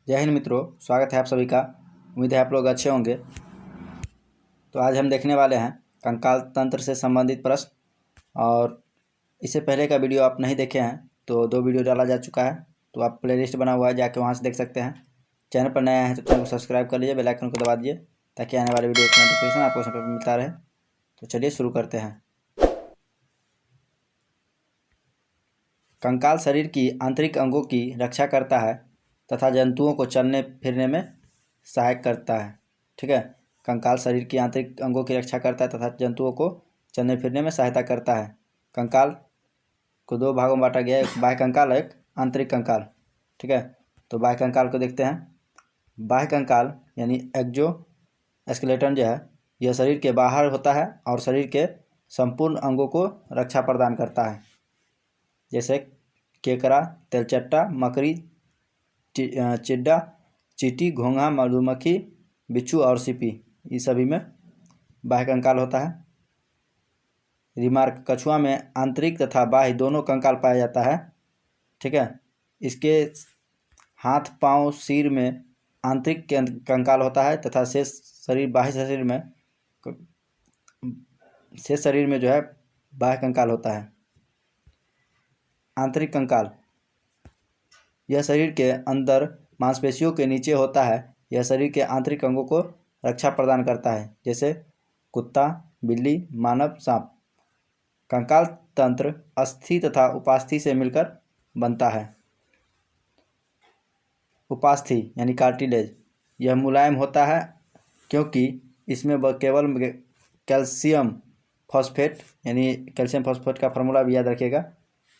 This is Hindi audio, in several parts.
जय हिंद मित्रों, स्वागत है आप सभी का। उम्मीद है आप लोग अच्छे होंगे। तो आज हम देखने वाले हैं कंकाल तंत्र से संबंधित प्रश्न। और इससे पहले का वीडियो आप नहीं देखे हैं तो 2 वीडियो डाला जा चुका है, तो आप प्लेलिस्ट बना हुआ है, जाके वहां से देख सकते हैं। चैनल पर नया है तो चैनल को सब्सक्राइब कर लीजिए, बेल आइकन को दबा दीजिए ताकि आने वाले वीडियो का नोटिफिकेशन आपको समय पर मिलता रहे। तो चलिए शुरू करते हैं। कंकाल शरीर की आंतरिक अंगों की रक्षा करता है तथा जंतुओं को चलने फिरने में सहायक करता है। ठीक है, कंकाल शरीर की आंतरिक अंगों की रक्षा करता है तथा जंतुओं को चलने फिरने में सहायता करता है। कंकाल को 2 भागों में बांटा गया है, एक बाह्य कंकाल और एक आंतरिक कंकाल। ठीक है, तो बाह्य कंकाल को देखते हैं। बाह्य कंकाल यानी एक्सोस्केलेटन जो है, यह शरीर के बाहर होता है और शरीर के संपूर्ण अंगों को रक्षा प्रदान करता है, जैसे केकड़ा, तेलचट्टा, मकड़ी, चिड्डा, चींटी, घोंघा, मधुमक्खी, बिच्छू और सीपी, ये सभी में बाह्य कंकाल होता है। रिमार्क, कछुआ में आंतरिक तथा बाह्य दोनों कंकाल पाया जाता है। ठीक है, इसके हाथ, पाँव, सिर में आंतरिक कंकाल होता है तथा शेष शरीर जो है बाह्य कंकाल होता है। आंतरिक कंकाल, यह शरीर के अंदर मांसपेशियों के नीचे होता है। यह शरीर के आंतरिक अंगों को रक्षा प्रदान करता है, जैसे कुत्ता, बिल्ली, मानव, सांप। कंकाल तंत्र अस्थि तथा उपास्थि से मिलकर बनता है। उपास्थि यानी कार्टिलेज, यह मुलायम होता है क्योंकि इसमें केवल कैल्शियम फॉस्फेट यानी कैल्शियम फॉस्फेट का फार्मूला भी याद रखिएगा,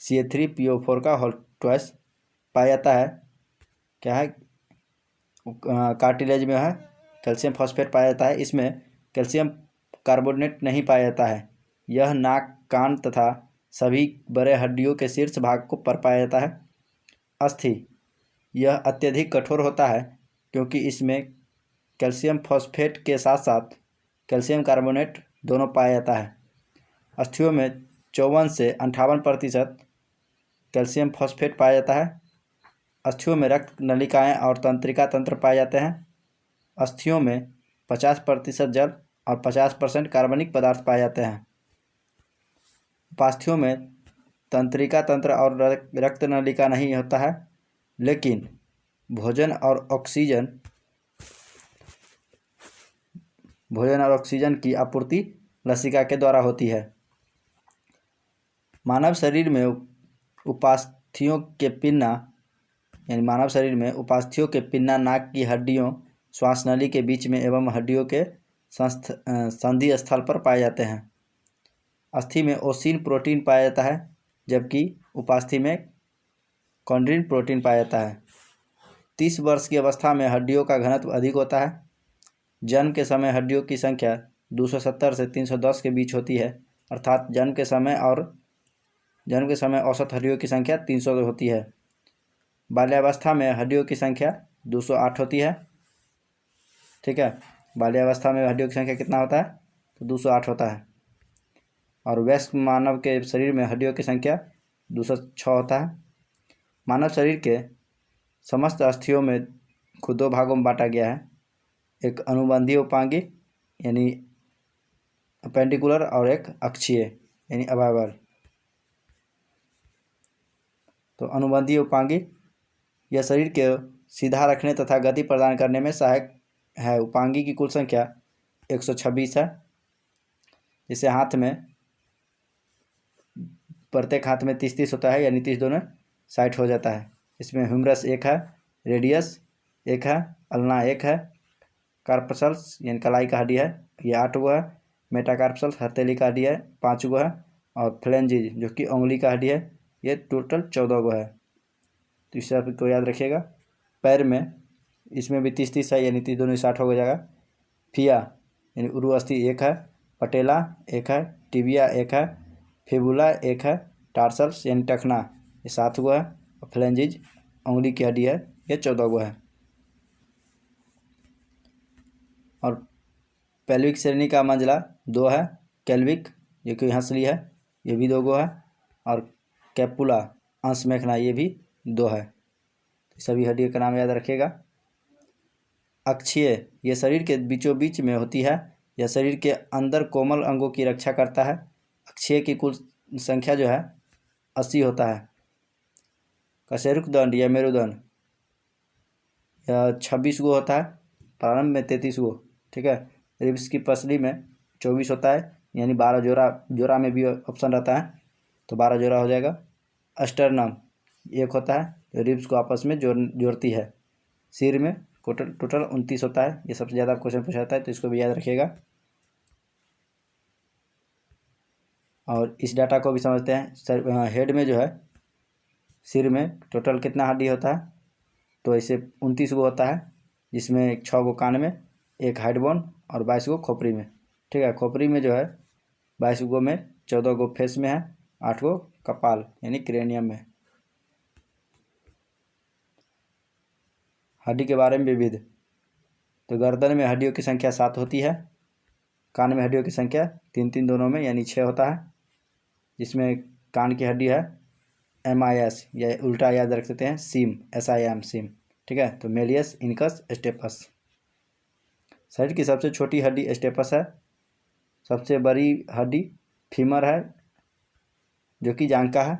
Ca3PO4 का होल ट्वाइस पाया जाता है। क्या है, कार्टिलेज में है कैल्शियम फॉस्फेट पाया जाता है। इसमें कैल्शियम कार्बोनेट नहीं पाया जाता है। यह नाक, कान तथा सभी बड़े हड्डियों के शीर्ष भाग को पर पाया जाता है। अस्थि, यह अत्यधिक कठोर होता है क्योंकि इसमें कैल्शियम फॉस्फेट के साथ साथ कैल्शियम कार्बोनेट दोनों पाया जाता है। अस्थियों में 54 से 58% कैल्शियम फॉस्फेट पाया जाता है। अस्थियों में रक्त नलिकाएं और तंत्रिका तंत्र पाए जाते हैं। अस्थियों में 50% जल और 50% कार्बनिक पदार्थ पाए जाते हैं। उपास्थियों में तंत्रिका तंत्र और रक्त नलिका नहीं होता है, लेकिन भोजन और ऑक्सीजन की आपूर्ति लसिका के द्वारा होती है। मानव शरीर में उपास्थियों के पिन्ना नाक की हड्डियों, श्वास नली के बीच में एवं हड्डियों के संधि स्थल पर पाए जाते हैं। अस्थि में ओसिन प्रोटीन पाया जाता है, जबकि उपास्थि में कॉन्ड्रिन प्रोटीन पाया जाता है। 30 वर्ष की अवस्था में हड्डियों का घनत्व अधिक होता है। जन्म के समय हड्डियों की संख्या 270 से 310 के बीच होती है, अर्थात जन्म के समय औसत हड्डियों की संख्या 300 होती है। बाल्यावस्था में हड्डियों की संख्या 208 होती है। ठीक है, बाल्यावस्था में हड्डियों की संख्या कितना होता है, तो 208 होता है। और वयस्क मानव के शरीर में हड्डियों की संख्या 206 होता है। मानव शरीर के समस्त अस्थियों में 2 भागों में बांटा गया है, एक अनुबंधीय उपांगी यानी अपेंडिकुलर और एक अक्षीय यानी अवायवल। तो अनुबंधीय उपांगी, यह शरीर के सीधा रखने तथा गति प्रदान करने में सहायक है। उपांगी की कुल संख्या 126 है। जिसे हाथ में प्रत्येक हाथ में 30-30 होता है, यानी 30 दोनों साइड हो जाता है। इसमें ह्यूमरस 1 है, रेडियस 1 है, अल्ना 1 है, कार्पसल्स यानी कलाई का हड्डी है, ये 8 गो है, मेटाकार्पसल्स हथेली का हड्डी है 5 गो है, और फ्लेंजिज जो कि उंगली का हड्डी है, ये टोटल 14 गो है। तो इस को याद रखिएगा। पैर में इसमें भी 30-30 है, यानी 30 दोनों 60 हो जाएगा। फिया यानी उरु अस्थि 1 है, पटेला 1 है, टिबिया 1 है, फिबुला 1 है, टार्सल्स यानी टखना ये 7 गो है, और फ्लेंजिज उंगली की हड्डी है, ये 14 गो है। और पेल्विक श्रेणी का मंझला 2 है, कैल्विक जो कि हंसली है, ये भी 2 गो है, और कैपुला अंश मेखना ये भी 2 है। सभी हड्डियों का नाम याद रखिएगा। अक्षीय, ये शरीर के बीचों बीच में होती है। यह शरीर के अंदर कोमल अंगों की रक्षा करता है। अक्षीय की कुल संख्या जो है 80 होता है। कशेरुकदंड या मेरुदंड यह 26 गो होता है, प्रारंभ में 33 गो। ठीक है। रिब्स की पसली में 24 होता है, यानी 12 जोड़ा में भी ऑप्शन रहता है तो 12 जोड़ा हो जाएगा। अस्टर्नम एक होता है जो रिब्स को आपस में जोड़ती है। सिर में टोटल 29 होता है। ये सबसे ज़्यादा क्वेश्चन पूछा जाता है तो इसको भी याद रखिएगा। और इस डाटा को भी समझते हैं। हेड में जो है, सिर में टोटल कितना हड्डी होता है, तो ऐसे 29 गो होता है, जिसमें 6 गो कान में, 1 हाइड बोन और 22 गो खोपड़ी में। ठीक है। खोपड़ी में जो है 22 गो में 14 गो फेस में है, 8 गो कपाल यानी क्रेनियम में। हड्डी के बारे में विविध, तो गर्दन में हड्डियों की संख्या 7 होती है। कान में हड्डियों की संख्या 3 दोनों में यानी 6 होता है, जिसमें कान की हड्डी है MIS, या उल्टा याद रख सकते हैं SIM, SIM सिम। ठीक है। तो मेलियस, इनकस, स्टेपस। शरीर की सबसे छोटी हड्डी स्टेपस है। सबसे बड़ी हड्डी फीमर है जो कि जांघ का है।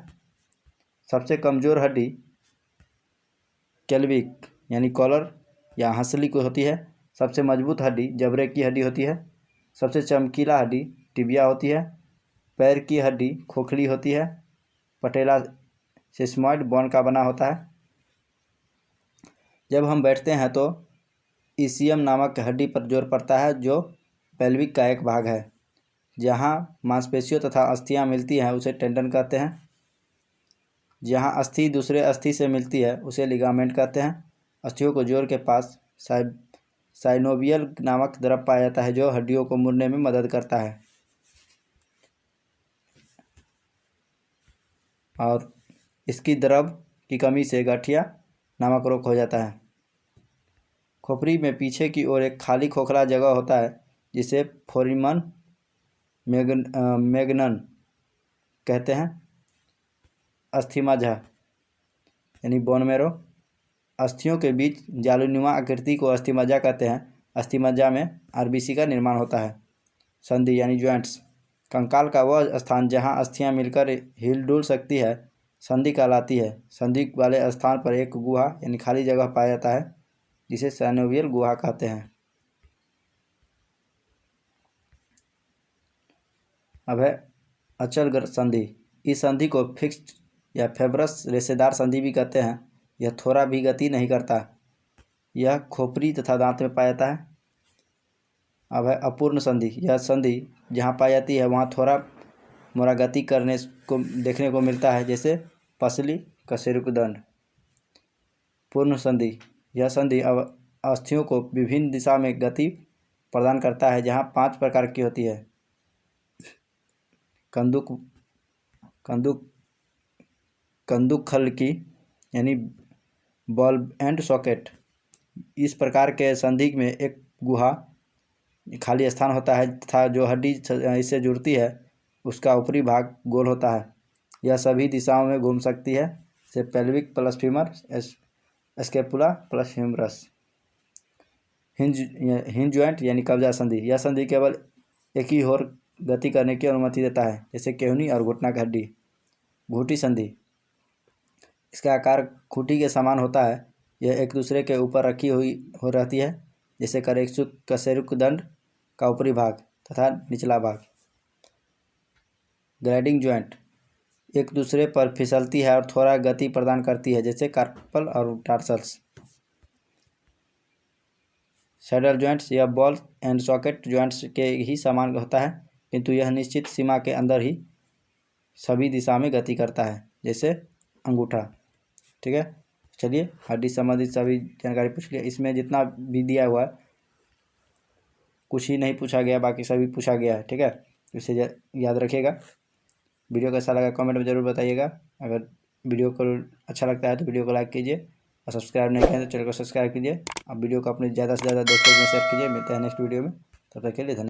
सबसे कमज़ोर हड्डी केल्विक यानी कॉलर या हंसली को होती है। सबसे मजबूत हड्डी जबड़े की हड्डी होती है। सबसे चमकीला हड्डी टिबिया होती है। पैर की हड्डी खोखली होती है। पटेला सिस्मॉइड बोन का बना होता है। जब हम बैठते हैं तो ईसीएम नामक हड्डी पर जोर पड़ता है, जो पेल्विक का एक भाग है। जहाँ मांसपेशियों तथा अस्थियाँ मिलती हैं उसे टेंडन कहते हैं। जहाँ अस्थि दूसरे अस्थि से मिलती है उसे लिगामेंट कहते हैं। अस्थियों को जोड़ के पास साइनोवियल नामक द्रव पाया जाता है जो हड्डियों को मुड़ने में मदद करता है। और इसकी द्रव की कमी से गठिया नामक रोग हो जाता है। खोपड़ी में पीछे की ओर एक खाली खोखला जगह होता है जिसे फोरिमन मैग्नन कहते हैं। अस्थिमज्जा यानी बोन मैरो, अस्थियों के बीच जालीनुमा आकृति को अस्थिमज्जा कहते हैं। अस्थिमज्जा में RBC का निर्माण होता है। संधि यानी ज्वाइंट्स, कंकाल का वह स्थान जहां अस्थियां मिलकर हिल डुल सकती है संधि कहलाती है। संधि वाले स्थान पर एक गुहा यानी खाली जगह पाया जाता है जिसे साइनोवियल गुहा कहते हैं। अब है अचल संधि। इस संधि को फिक्स्ड या फेब्रस रेशेदार संधि भी कहते हैं। यह थोड़ा भी गति नहीं करता। यह खोपड़ी तथा दांत में पाया जाता है। अब है अपूर्ण संधि। यह संधि जहाँ पाई जाती है वहाँ थोड़ा मोड़ा गति करने को देखने को मिलता है, जैसे पसली, कशेरुकदंड। पूर्ण संधि, यह संधि अस्थियों को विभिन्न दिशा में गति प्रदान करता है, जहाँ 5 प्रकार की होती है। कंदुकखल की यानी बॉल एंड सॉकेट। इस प्रकार के संधि में एक गुहा खाली स्थान होता है तथा जो हड्डी इससे जुड़ती है उसका ऊपरी भाग गोल होता है। यह सभी दिशाओं में घूम सकती है, जैसे pelvic plus femur, scapula plus humerus. Hinge joint यानी कब्जा संधि। यह संधि केवल एक ही ओर गति करने की अनुमति देता है, जैसे केहनी और घुटना की हड्डी। घूटी संधि, इसका आकार खूंटी के समान होता है। यह एक दूसरे के ऊपर रखी हुई हो रहती है, जैसे कशेरुकदंड का ऊपरी भाग तथा निचला भाग। ग्लाइडिंग जॉइंट, एक दूसरे पर फिसलती है और थोड़ा गति प्रदान करती है, जैसे कार्पल और टार्सल्स। सैडल जॉइंट्स, यह बॉल एंड सॉकेट जॉइंट्स के ही समान होता है, किंतु यह निश्चित सीमा के अंदर ही सभी दिशा में गति करता है, जैसे अंगूठा। ठीक है। चलिए हड्डी संबंधित सभी जानकारी पूछ लिया। इसमें जितना भी दिया हुआ है कुछ ही नहीं पूछा गया, बाकी सभी पूछा गया है। ठीक है। तो इसे याद रखिएगा। वीडियो कैसा लगा कमेंट में ज़रूर बताइएगा। अगर वीडियो को अच्छा लगता है तो वीडियो को लाइक कीजिए और सब्सक्राइब नहीं किया तो चैनल को सब्सक्राइब कीजिए। अब वीडियो को अपने ज़्यादा से ज़्यादा दोस्तों में शेयर कीजिए। मिलते हैं नेक्स्ट वीडियो में, तब तक के लिए धन्यवाद।